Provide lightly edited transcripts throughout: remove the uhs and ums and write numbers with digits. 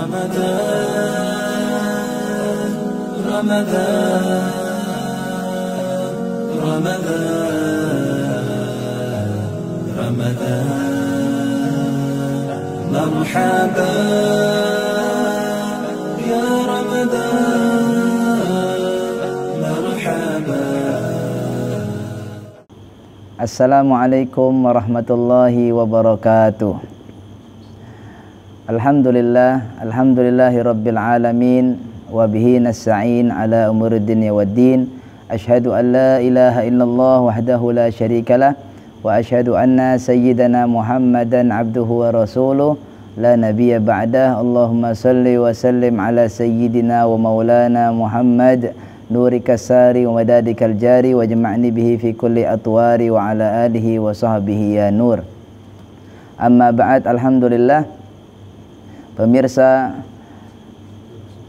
رمضان رمضان رمضان رمضان مرحبا يا رمضان مرحبا. Assalamualaikum warahmatullahi wabarakatuh. Alhamdulillahi rabbil alamin wa bihi nasta'in ala umuriddin waddin. Asyhadu an la ilaha illallah wahdahu la syarikalah wa asyhadu anna sayyidana Muhammadan abduhu wa rasuluh la nabiyya ba'dah. Allahumma salli wa sallim ala sayyidina wa maulana Muhammad nuri kasari wa madadikal jari wa jama'ni bihi fi kulli atwari wa ala alihi wa sahbihi ya nur. Amma ba'd. Alhamdulillah, pemirsa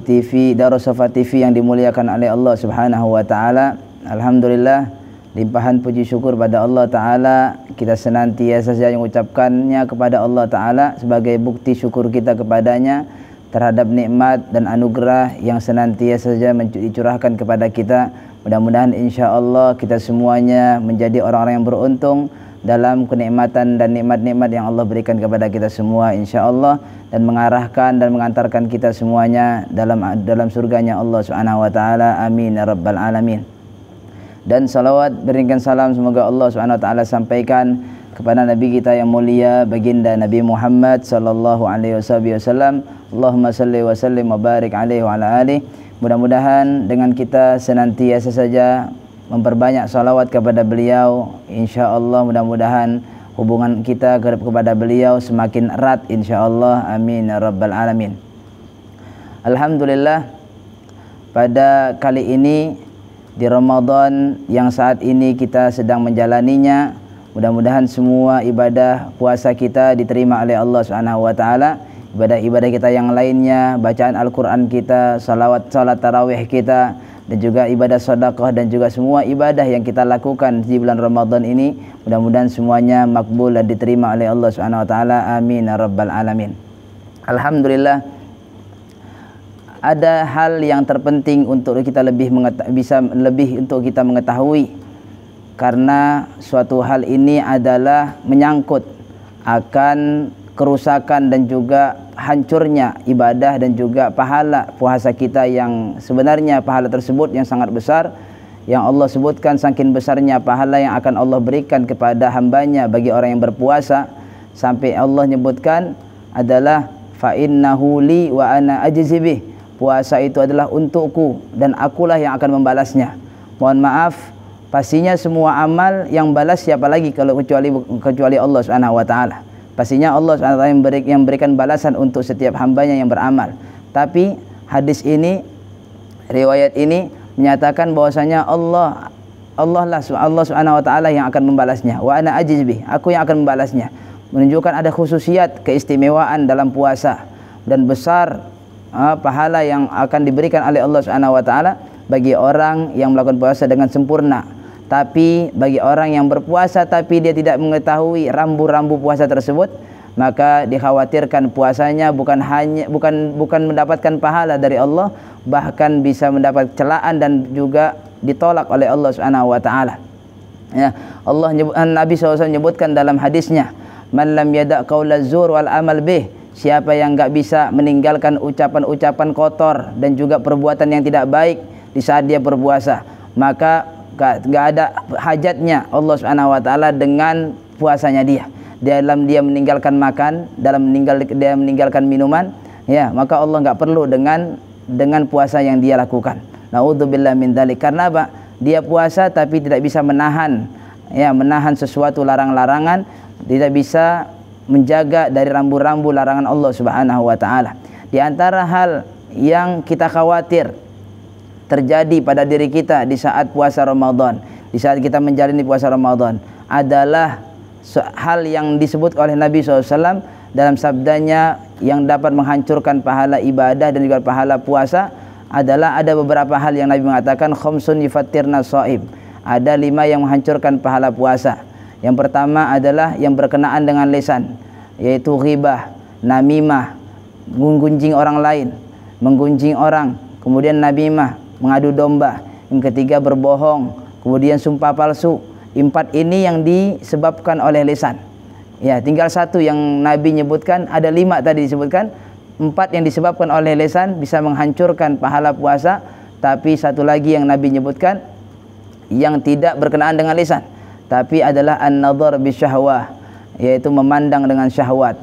TV Darussafa TV yang dimuliakan oleh Allah Subhanahu wa taala. Alhamdulillah, limpahan puji syukur pada Allah taala, kita senantiasa saja mengucapkannya kepada Allah taala sebagai bukti syukur kita kepadanya terhadap nikmat dan anugerah yang senantiasa saja dicurahkan kepada kita. Mudah-mudahan insya-Allah kita semuanya menjadi orang-orang yang beruntung dalam kenikmatan dan nikmat-nikmat yang Allah berikan kepada kita semua insya-Allah, dan mengarahkan dan mengantarkan kita semuanya dalam surganya Allah Subhanahu wa taala. Amin ya rabbal alamin. Dan salawat berikan salam semoga Allah Subhanahu wa taala sampaikan kepada nabi kita yang mulia baginda Nabi Muhammad sallallahu alaihi wasallam. Allahumma salli wa sallim wa barik alaihi wa ala alihi. Mudah-mudahan dengan kita senantiasa saja memperbanyak salawat kepada beliau, insya-Allah mudah-mudahan hubungan kita kepada beliau semakin erat insya-Allah. Amin ya rabbal alamin. Alhamdulillah, pada kali ini di Ramadan yang saat ini kita sedang menjalaninya, mudah-mudahan semua ibadah puasa kita diterima oleh Allah Subhanahu wa taala. Ibadah-ibadah kita yang lainnya, bacaan Al-Qur'an kita, salat tarawih kita, dan juga ibadah sedekah dan juga semua ibadah yang kita lakukan di bulan Ramadan ini, mudah-mudahan semuanya makbul dan diterima oleh Allah Subhanahu wa taala. Amin ya rabbal alamin. Alhamdulillah, ada hal yang terpenting untuk kita untuk kita mengetahui, karena suatu hal ini adalah menyangkut akan kerusakan dan juga hancurnya ibadah dan juga pahala puasa kita, yang sebenarnya pahala tersebut yang sangat besar, yang Allah sebutkan saking besarnya pahala yang akan Allah berikan kepada hambanya bagi orang yang berpuasa, sampai Allah nyebutkan adalah fa innahu li wa ana ajzi bih. Puasa itu adalah untukku dan akulah yang akan membalasnya. Mohon maaf, pastinya semua amal yang balas siapa lagi kalau kecuali Allah Subhanahu wa taala. Pastinya Allah SWT yang berikan balasan untuk setiap hambanya yang beramal. Tapi hadis ini, riwayat ini menyatakan bahwasanya Allah Subhanahu wa taala yang akan membalasnya. Wa ana ajiz bih, aku yang akan membalasnya. Menunjukkan ada khususiat, keistimewaan dalam puasa, dan besar pahala yang akan diberikan oleh Allah Subhanahu wa taala bagi orang yang melakukan puasa dengan sempurna. Tapi bagi orang yang berpuasa tapi dia tidak mengetahui rambu-rambu puasa tersebut, maka dikhawatirkan puasanya bukan mendapatkan pahala dari Allah, bahkan bisa mendapat celaan dan juga ditolak oleh Allah Subhanahu wa taala. Ya, Nabi SAW menyebutkan dalam hadisnya, "Man lam yada' qaulaz zur wal amal bih." Siapa yang enggak bisa meninggalkan ucapan-ucapan kotor dan juga perbuatan yang tidak baik di saat dia berpuasa, maka enggak ada hajatnya Allah Subhanahu wa taala dengan puasanya dia. Dalam dia meninggalkan makan, dia meninggalkan minuman, ya, maka Allah enggak perlu dengan puasa yang dia lakukan. Naudzubillah min dzalik. Karena apa? Dia puasa tapi tidak bisa menahan sesuatu larangan-larangan, tidak bisa menjaga dari rambu-rambu larangan Allah Subhanahu wa taala. Di antara hal yang kita khawatir terjadi pada diri kita di saat puasa Ramadan, di saat kita menjalani puasa Ramadan, adalah hal yang disebut oleh Nabi SAW dalam sabdanya yang dapat menghancurkan pahala ibadah dan juga pahala puasa. Adalah ada beberapa hal yang Nabi mengatakan, khamsun yufattirna shaim, ada 5 yang menghancurkan pahala puasa. Yang pertama adalah yang berkenaan dengan lisan, yaitu ghibah, namimah, menggunjing orang lain, menggunjing orang, kemudian namimah, mengadu domba, yang ketiga berbohong, kemudian sumpah palsu. 4 ini yang disebabkan oleh lisan. Ya, tinggal 1 yang Nabi nyebutkan, ada 5 tadi disebutkan. 4 yang disebabkan oleh lisan bisa menghancurkan pahala puasa, tapi 1 lagi yang Nabi nyebutkan yang tidak berkenaan dengan lisan, tapi adalah an-nadhar bisyahwah, yaitu memandang dengan syahwat.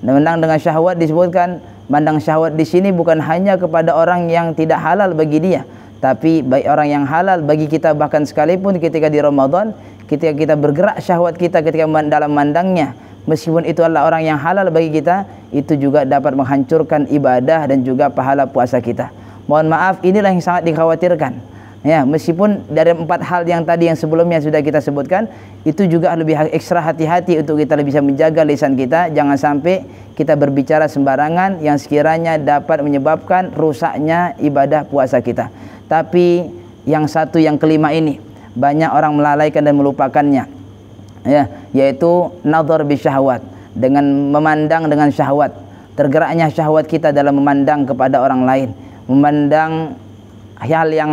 Memandang dengan syahwat disebutkan, mandang syahwat di sini bukan hanya kepada orang yang tidak halal bagi dia, tapi baik orang yang halal bagi kita. Bahkan sekalipun ketika di Ramadan, ketika kita bergerak syahwat kita ketika dalam mandangnya, meskipun itu adalah orang yang halal bagi kita, itu juga dapat menghancurkan ibadah dan juga pahala puasa kita. Mohon maaf, inilah yang sangat dikhawatirkan. Ya, meskipun dari 4 hal yang tadi yang sebelumnya sudah kita sebutkan, itu juga lebih ekstra hati-hati untuk kita bisa menjaga lisan kita. Jangan sampai kita berbicara sembarangan yang sekiranya dapat menyebabkan rusaknya ibadah puasa kita. Tapi yang satu, yang kelima ini, banyak orang melalaikan dan melupakannya, ya, yaitu nadhar bisyahwat, dengan memandang dengan syahwat. Tergeraknya syahwat kita dalam memandang kepada orang lain, memandang hal yang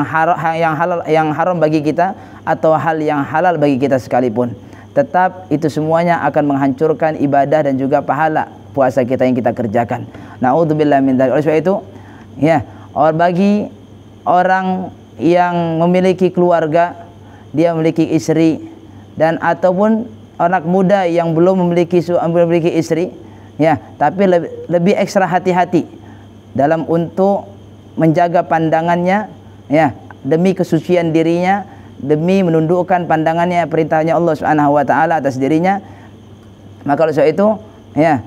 haram bagi kita atau hal yang halal bagi kita sekalipun, tetap itu semuanya akan menghancurkan ibadah dan juga pahala puasa kita yang kita kerjakan. Naudzubillah min dzalik. Oleh sebab itu, ya, bagi orang yang memiliki keluarga, dia memiliki istri, dan ataupun anak muda yang belum memiliki istri, ya, tapi lebih ekstra hati-hati dalam untuk menjaga pandangannya, ya, demi kesucian dirinya, demi menundukkan pandangannya perintahnya Allah Subhanahu wa taala atas dirinya. Maka oleh sebab itu, ya,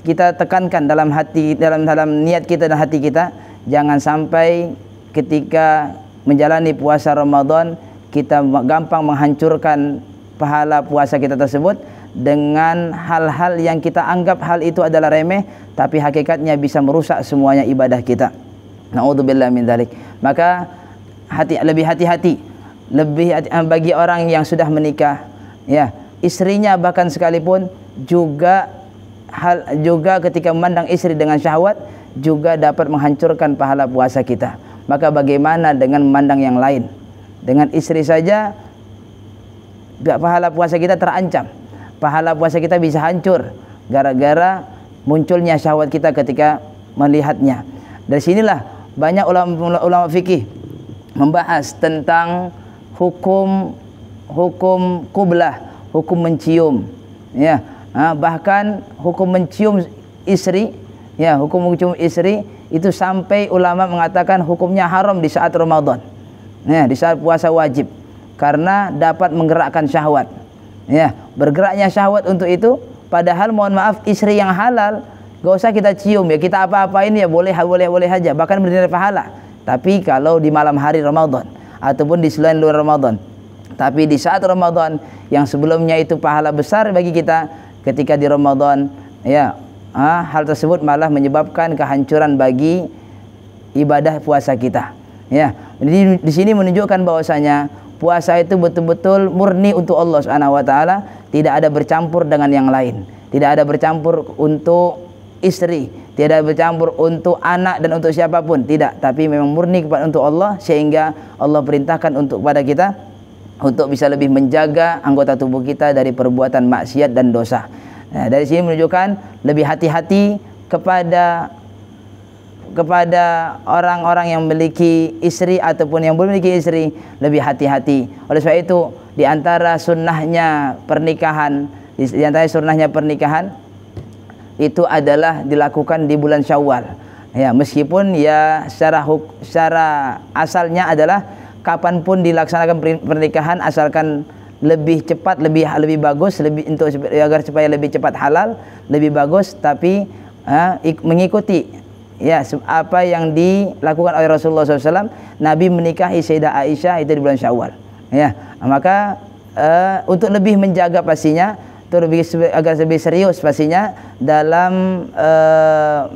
kita tekankan dalam hati, dalam niat kita dan hati kita, jangan sampai ketika menjalani puasa Ramadan kita gampang menghancurkan pahala puasa kita tersebut dengan hal-hal yang kita anggap hal itu adalah remeh, tapi hakikatnya bisa merusak semuanya ibadah kita. Naudzubillah min dzalik. Maka lebih hati-hati, bagi orang yang sudah menikah, ya, istrinya bahkan sekalipun juga ketika memandang istri dengan syahwat juga dapat menghancurkan pahala puasa kita. Maka bagaimana dengan memandang yang lain? Dengan istri saja pahala puasa kita terancam. Pahala puasa kita bisa hancur gara-gara munculnya syahwat kita ketika melihatnya. Dari sinilah banyak ulama fikih membahas tentang hukum qublah, hukum mencium, ya. Bahkan hukum mencium istri, ya, hukum mencium istri itu sampai ulama mengatakan hukumnya haram di saat Ramadan, ya, di saat puasa wajib, karena dapat menggerakkan syahwat. Ya, bergeraknya syahwat untuk itu, padahal mohon maaf istri yang halal gak usah kita cium, ya, kita apa-apain ya boleh aja, bahkan bernilai pahala. Tapi kalau di malam hari Ramadan ataupun di selain luar Ramadan, tapi di saat Ramadan yang sebelumnya itu pahala besar bagi kita, ketika di Ramadan, ya, hal tersebut malah menyebabkan kehancuran bagi ibadah puasa kita. Ya, jadi di sini menunjukkan bahwasanya puasa itu betul-betul murni untuk Allah Subhanahu wa taala, tidak ada bercampur dengan yang lain, tidak ada bercampur untuk istri, tidak ada bercampur untuk anak dan untuk siapapun, tidak, tapi memang murni untuk Allah, sehingga Allah perintahkan untuk kepada kita untuk bisa lebih menjaga anggota tubuh kita dari perbuatan maksiat dan dosa. Nah, dari sini menunjukkan lebih hati-hati kepada orang-orang yang memiliki istri ataupun yang belum memiliki istri, lebih hati-hati. Oleh sebab itu, di antara sunnahnya pernikahan, itu adalah dilakukan di bulan Syawal. Ya, meskipun ya secara asalnya adalah kapanpun dilaksanakan pernikahan, asalkan lebih cepat, lebih bagus, agar supaya lebih cepat halal, lebih bagus, tapi mengikuti, ya, apa yang dilakukan oleh Rasulullah SAW. Nabi menikahi Sayyidah Aisyah itu di bulan Syawal, ya. Maka untuk lebih menjaga pastinya, agar lebih serius pastinya dalam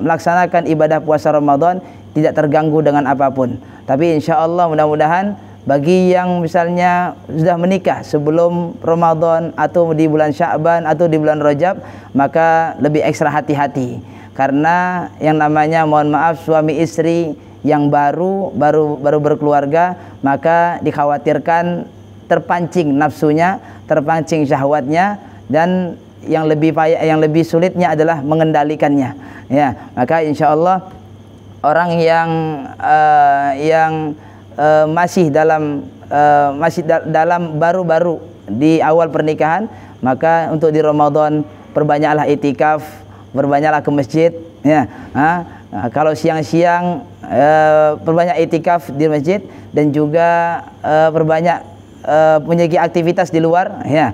melaksanakan ibadah puasa Ramadan, tidak terganggu dengan apapun. Tapi insya Allah mudah-mudahan bagi yang misalnya sudah menikah sebelum Ramadan atau di bulan Sya'ban atau di bulan Rajab, maka lebih ekstra hati-hati. Karena yang namanya mohon maaf suami istri yang baru berkeluarga, maka dikhawatirkan terpancing nafsunya, terpancing syahwatnya, dan yang lebih sulitnya adalah mengendalikannya. Ya, maka insya Allah orang yang masih dalam baru-baru di awal pernikahan, maka untuk di Ramadan perbanyaklah itikaf, berbanyaklah ke masjid, ya. Kalau siang-siang perbanyak itikaf di masjid, dan juga perbanyak memiliki aktivitas di luar, ya.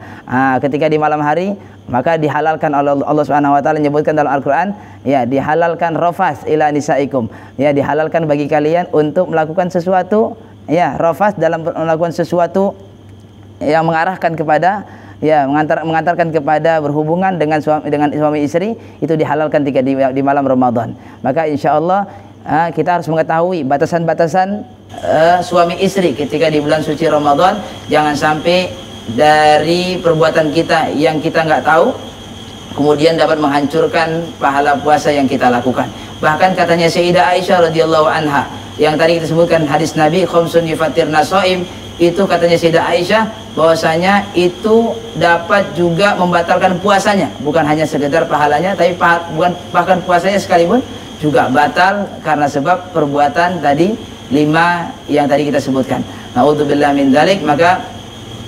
Ketika di malam hari, maka dihalalkan oleh Allah Subhanahu wa taala, menyebutkan dalam Al-Qur'an, ya, dihalalkan rafas ila nisaikum, ya, dihalalkan bagi kalian untuk melakukan sesuatu, ya, rafas dalam melakukan sesuatu yang mengarahkan kepada, ya, mengantarkan kepada berhubungan dengan suami istri, itu dihalalkan ketika di malam Ramadan. Maka insya Allah kita harus mengetahui batasan-batasan suami istri ketika di bulan suci Ramadan. Jangan sampai dari perbuatan kita yang kita nggak tahu kemudian dapat menghancurkan pahala puasa yang kita lakukan. Bahkan katanya Sayyidah Aisyah radhiyallahu anha, yang tadi kita sebutkan hadis Nabi khamsun yufatirna shaim, itu katanya Sayyidah Aisyah bahwasanya itu dapat juga membatalkan puasanya, bukan hanya sekedar pahalanya, tapi bahkan puasanya sekalipun juga batal karena sebab perbuatan tadi 5 yang tadi kita sebutkan. Na'udzubillah min dzalik. Maka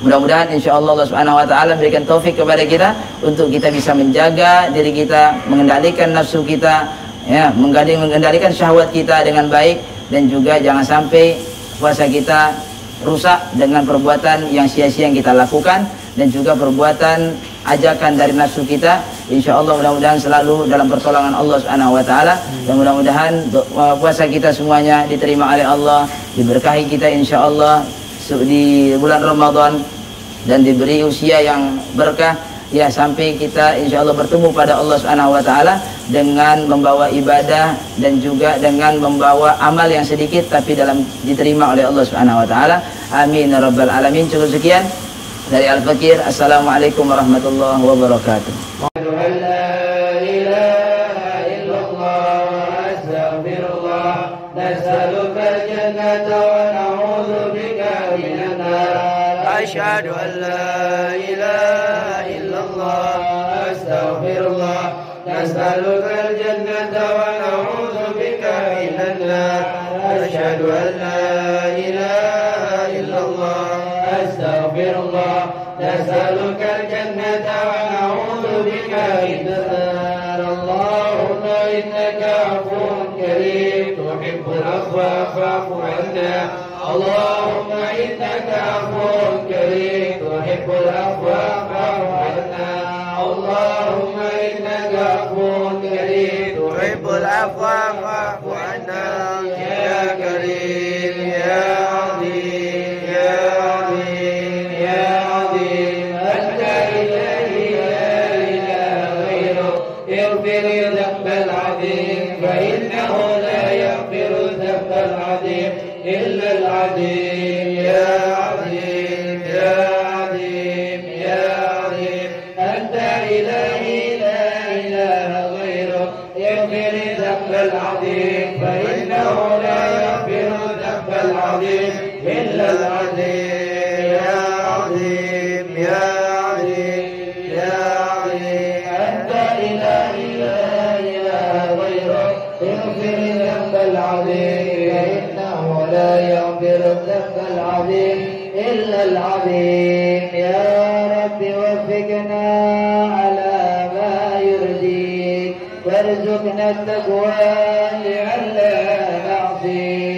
mudah-mudahan insyaallah Allah Subhanahu wa taala memberikan taufik kepada kita untuk kita bisa menjaga diri kita, mengendalikan nafsu kita, ya, mengendalikan syahwat kita dengan baik, dan juga jangan sampai puasa kita rusak dengan perbuatan yang sia-sia yang kita lakukan, dan juga perbuatan ajakan dari nafsu kita. Insyaallah mudah-mudahan selalu dalam pertolongan Allah Subhanahu wa taala, dan mudah-mudahan puasa kita semuanya diterima oleh Allah, diberkahi kita insyaallah di bulan Ramadan, dan diberi usia yang berkah, ya, sampai kita insyaallah bertemu pada Allah Subhanahu wa taala dengan membawa ibadah dan juga dengan membawa amal yang sedikit tapi diterima oleh Allah Subhanahu wa taala. Amin ya rabbal alamin. Cukup sekian dari Al-Fakir. Assalamualaikum warahmatullahi wabarakatuh. أشهد أن لا إله إلا الله أستغفر الله نسألك الجنة ونعوذ بك من النار أشهد أن لا إله إلا الله أستغفر الله نسألك الجنة ونعوذ بك من النار اللهم إنك عفو كريم تحب العفو فاعف عنا اللهم إنك عفو كريم تحب العفو فاعف عنا اللهم إنك عفو كريم تحب العفو فاعف عنا يا كريم يا عظيم يا عظيم يا عظيم أنت إلهي لا إله غيرك اغفر الذنب العظيم فإنه لا يغفر الذنب العظيم إلا العظيم يا عظيم يا عظيم يا عظيم أنت إلهي لا إله غيرك يغفر الذنب العظيم فإنه لا يغفر الذنب العظيم إلا العظيم يا عظيم يا عظيم يا عظيم أنت إلهي لا إله غيرك يغفر الذنب العظيم فإنه لا يغفر الذنب العظيم إلا العظيم يا رب وفقنا على ما يرضيك وارزقنا التقوى لئلا نعصيك